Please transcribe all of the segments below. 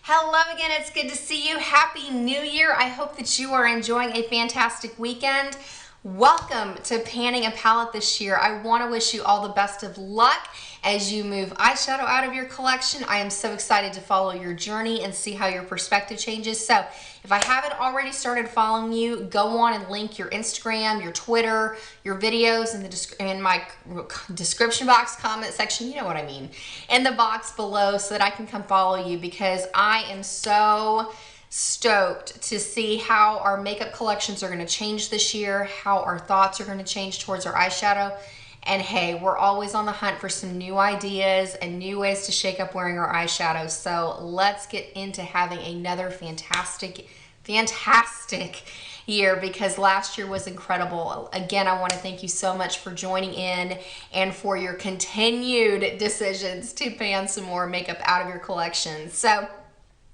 Hello again, it's good to see you. Happy New Year. I hope that you are enjoying a fantastic weekend. Welcome to panning a palette this year. I want to wish you all the best of luck as you move eyeshadow out of your collection. I am so excited to follow your journey and see how your perspective changes. So if I haven't already started following you, go on and link your Instagram, your Twitter, your videos in my description box, comment section, you know what I mean, in the box below so that I can come follow you, because I am so stoked to see how our makeup collections are going to change this year, how our thoughts are going to change towards our eyeshadow. And hey, we're always on the hunt for some new ideas and new ways to shake up wearing our eyeshadow. So let's get into having another fantastic year, because last year was incredible. Again, I want to thank you so much for joining in and for your continued decisions to pan some more makeup out of your collection. So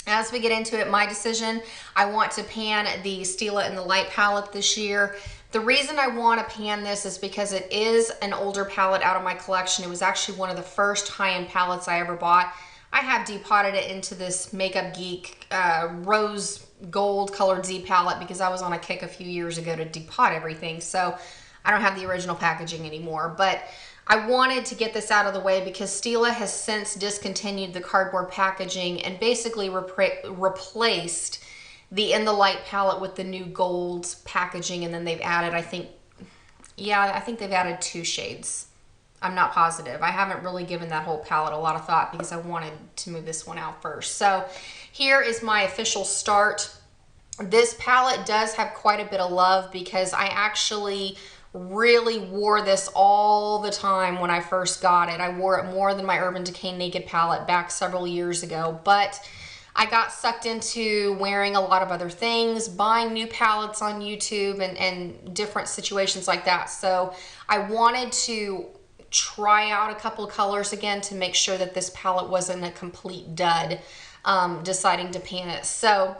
as we get into it, my decision, I want to pan the Stila in the Light palette this year. The reason I want to pan this is because it is an older palette out of my collection. It was actually one of the first high-end palettes I ever bought. I have depotted it into this Makeup Geek rose gold colored Z palette because I was on a kick a few years ago to depot everything. So I don't have the original packaging anymore. But I wanted to get this out of the way because Stila has since discontinued the cardboard packaging and basically replaced the In the Light palette with the new gold packaging, and then they've added, I think they've added 2 shades. I'm not positive. I haven't really given that whole palette a lot of thought because I wanted to move this one out first. So here is my official start. This palette does have quite a bit of love because I actually really wore this all the time when I first got it. I wore it more than my Urban Decay Naked palette back several years ago, but I got sucked into wearing a lot of other things, buying new palettes on YouTube and different situations like that. So I wanted to try out a couple of colors again to make sure that this palette wasn't a complete dud, deciding to pan it. So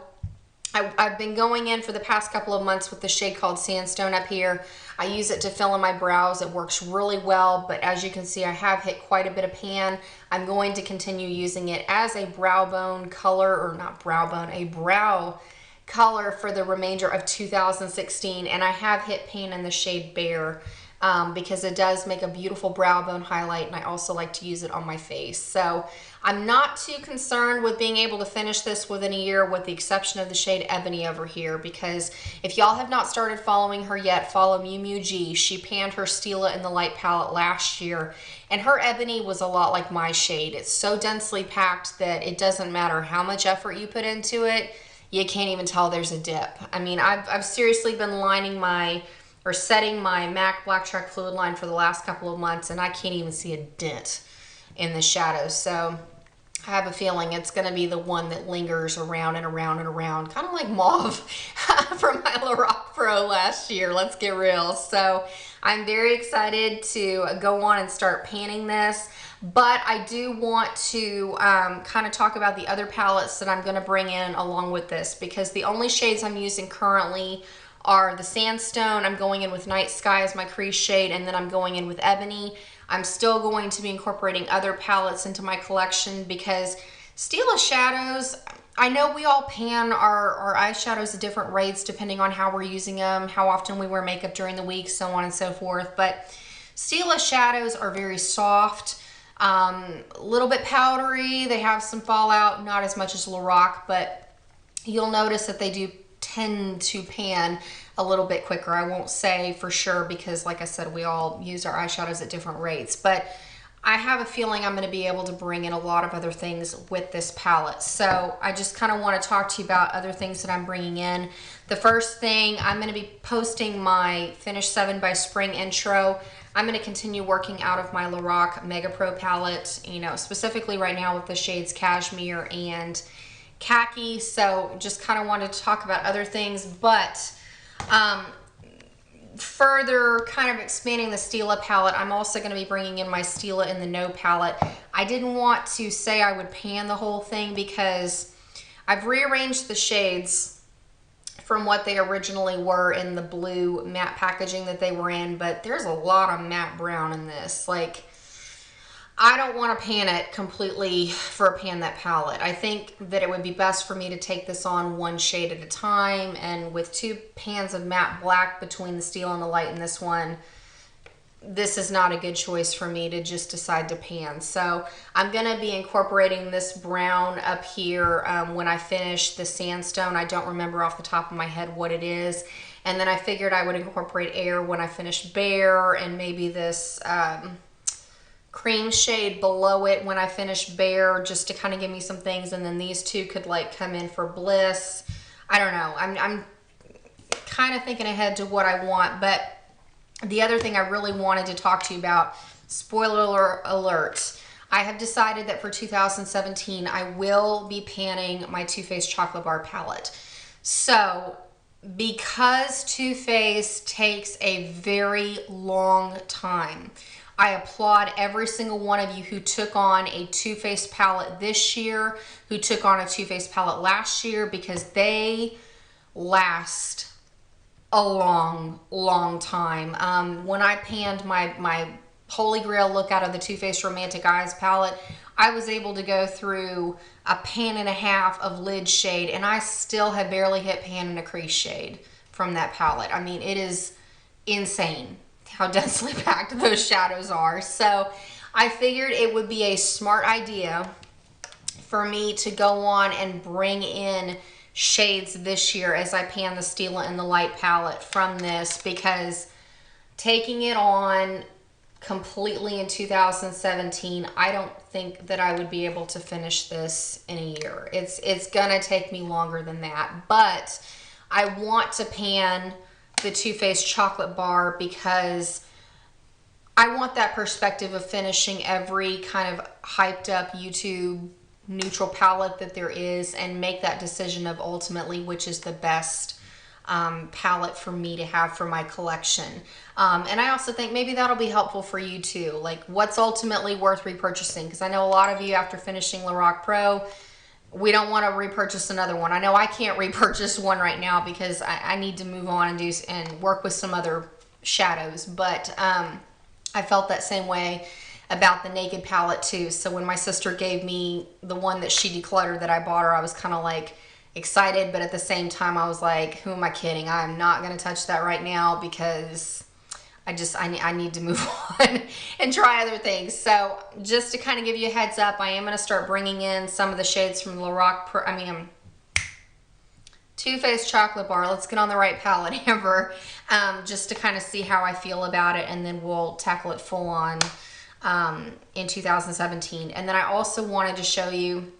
I've been going in for the past couple of months with the shade called Sandstone up here. I use it to fill in my brows. It works really well, but as you can see, I have hit quite a bit of pan. I'm going to continue using it as a brow bone color, or not brow bone, a brow color for the remainder of 2016, and I have hit pan in the shade Bare. Because it does make a beautiful brow bone highlight, and I also like to use it on my face. So I'm not too concerned with being able to finish this within a year, with the exception of the shade Ebony over here, because if y'all have not started following her yet, follow Mew Mew G. She panned her Stila in the Light palette last year, and her Ebony was a lot like my shade. It's so densely packed that it doesn't matter how much effort you put into it, you can't even tell there's a dip. I mean, I've seriously been setting my MAC Black Track fluid line for the last couple of months, and I can't even see a dent in the shadows. So I have a feeling it's going to be the one that lingers around and around and around, kind of like Mauve from my Lorac Pro last year. Let's get real. So I'm very excited to go on and start panning this, but I do want to kind of talk about the other palettes that I'm going to bring in along with this, because the only shades I'm using currently are the Sandstone. I'm going in with Night Sky as my crease shade, and then I'm going in with Ebony. I'm still going to be incorporating other palettes into my collection because Stila shadows, I know we all pan our eyeshadows at different rates depending on how we're using them, how often we wear makeup during the week, so on and so forth, but Stila shadows are very soft, a little bit powdery. They have some fallout, not as much as Lorac, but you'll notice that they do tend to pan a little bit quicker. I won't say for sure because, like I said, we all use our eyeshadows at different rates, but I have a feeling I'm going to be able to bring in a lot of other things with this palette. So I just kind of want to talk to you about other things that I'm bringing in. The first thing, I'm going to be posting my Finish 7 by Spring intro. I'm going to continue working out of my Lorac Mega Pro palette, you know, specifically right now with the shades Cashmere and Khaki. So just kind of wanted to talk about other things, but further kind of expanding the Stila palette, I'm also going to be bringing in my Stila in the No palette. I didn't want to say I would pan the whole thing because I've rearranged the shades from what they originally were in the blue matte packaging that they were in, but there's a lot of matte brown in this. Like, I don't want to pan it completely for a pan that palette. I think that it would be best for me to take this on one shade at a time, and with 2 pans of matte black between the Stila and the light in this one, this is not a good choice for me to just decide to pan. So I'm going to be incorporating this brown up here when I finish the sandstone. I don't remember off the top of my head what it is. And then I figured I would incorporate air when I finish bare, and maybe this cream shade below it when I finish bare, just to kind of give me some things. And then these 2 could like come in for bliss. I don't know. I'm kind of thinking ahead to what I want. But the other thing I really wanted to talk to you about, spoiler alert, I have decided that for 2017 I will be panning my Too Faced Chocolate Bar palette. So because Too Faced takes a very long time, I applaud every single one of you who took on a Too Faced palette this year, who took on a Too Faced palette last year, because they last a long time. When I panned my Holy Grail look out of the Too Faced Romantic Eyes palette, I was able to go through a pan and a half of lid shade, and I still have barely hit pan and a crease shade from that palette. I mean, it is insane how densely packed those shadows are. So I figured it would be a smart idea for me to go on and bring in shades this year as I pan the Stila and the light palette from this, because taking it on completely in 2017, I don't think that I would be able to finish this in a year. It's gonna take me longer than that, but I want to pan the Too Faced Chocolate Bar because I want that perspective of finishing every kind of hyped up YouTube neutral palette that there is, and make that decision of ultimately which is the best palette for me to have for my collection. And I also think maybe that'll be helpful for you too, like what's ultimately worth repurchasing, because I know a lot of you after finishing Lorac Pro, we don't want to repurchase another one. I know I can't repurchase one right now because I need to move on and work with some other shadows, but I felt that same way about the Naked palette too. So when my sister gave me the one that she decluttered that I bought her, I was kind of like excited, but at the same time I was like, who am I kidding? I'm not going to touch that right now because I need to move on and try other things. So just to kind of give you a heads up, I am going to start bringing in some of the shades from the Too Faced Chocolate Bar. Let's get on the right palette, Amber, just to kind of see how I feel about it, and then we'll tackle it full on in 2017. And then I also wanted to show you,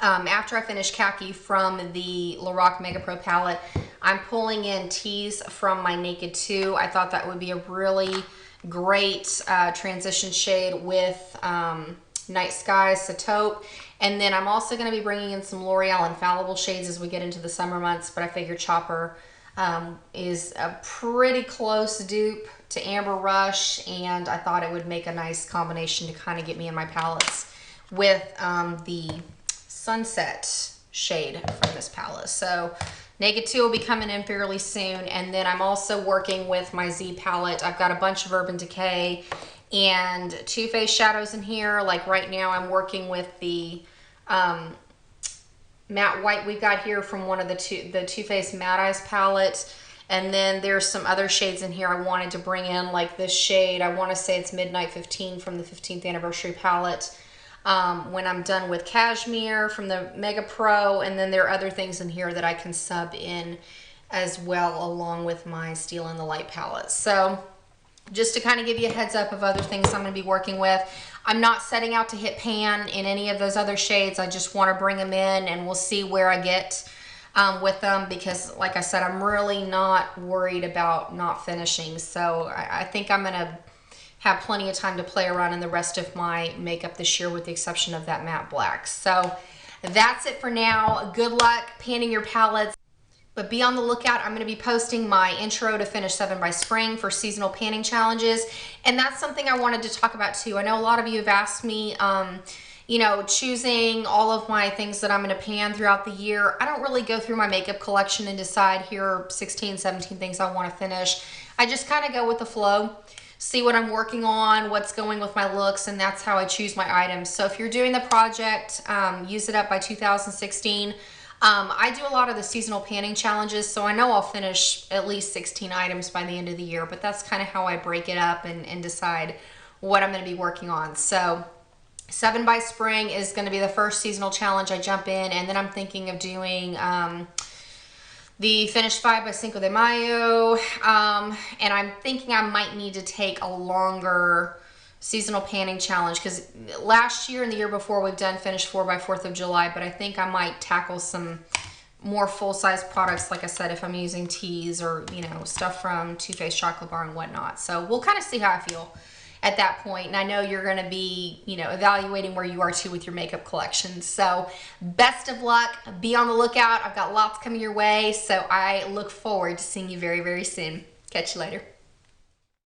after I finish Khaki from the Lorac Mega Pro palette, I'm pulling in Tease from my Naked 2. I thought that would be a really great transition shade with Night Skies, Taupe. And then I'm also going to be bringing in some L'Oreal Infallible shades as we get into the summer months, but I figure Chopper is a pretty close dupe to Amber Rush, and I thought it would make a nice combination to kind of get me in my palettes with the Sunset shade from this palette. So Naked 2 will be coming in fairly soon, and then I'm also working with my Z palette. I've got a bunch of Urban Decay and Too Faced shadows in here. Like right now I'm working with the matte white we've got here from one of the Too Faced Matte Eyes palette. And then there's some other shades in here I wanted to bring in, like this shade. I want to say it's Midnight 15 from the 15th anniversary palette. When I'm done with Cashmere from the Mega Pro, and then there are other things in here that I can sub in as well along with my Stila and the Light palette. So just to kind of give you a heads up of other things I'm going to be working with. I'm not setting out to hit pan in any of those other shades. I just want to bring them in, and we'll see where I get with them, because like I said, I'm really not worried about not finishing. So I think I'm going to have plenty of time to play around in the rest of my makeup this year, with the exception of that matte black. So that's it for now. Good luck panning your palettes, but be on the lookout. I'm going to be posting my intro to Finish 7 by Spring for seasonal panning challenges, and that's something I wanted to talk about too. I know a lot of you have asked me, you know, choosing all of my things that I'm going to pan throughout the year. I don't really go through my makeup collection and decide here are 16, 17 things I want to finish. I just kind of go with the flow. see what I'm working on, what's going with my looks, and that's how I choose my items. So if you're doing the project, use it up by 2016. I do a lot of the seasonal panning challenges, so I know I'll finish at least 16 items by the end of the year, but that's kind of how I break it up and decide what I'm going to be working on. So 7 by Spring is going to be the first seasonal challenge I jump in, and then I'm thinking of doing the finished 5 by Cinco de Mayo, and I'm thinking I might need to take a longer seasonal panning challenge, because last year and the year before we've done finished 4 by 4th of July, but I think I might tackle some more full-size products, like I said, if I'm using teas or, you know, stuff from Too Faced Chocolate Bar and whatnot. So we'll kind of see how I feel at that point. And I know you're going to be, you know, evaluating where you are too with your makeup collection. So best of luck. Be on the lookout. I've got lots coming your way. So I look forward to seeing you very, very soon. Catch you later.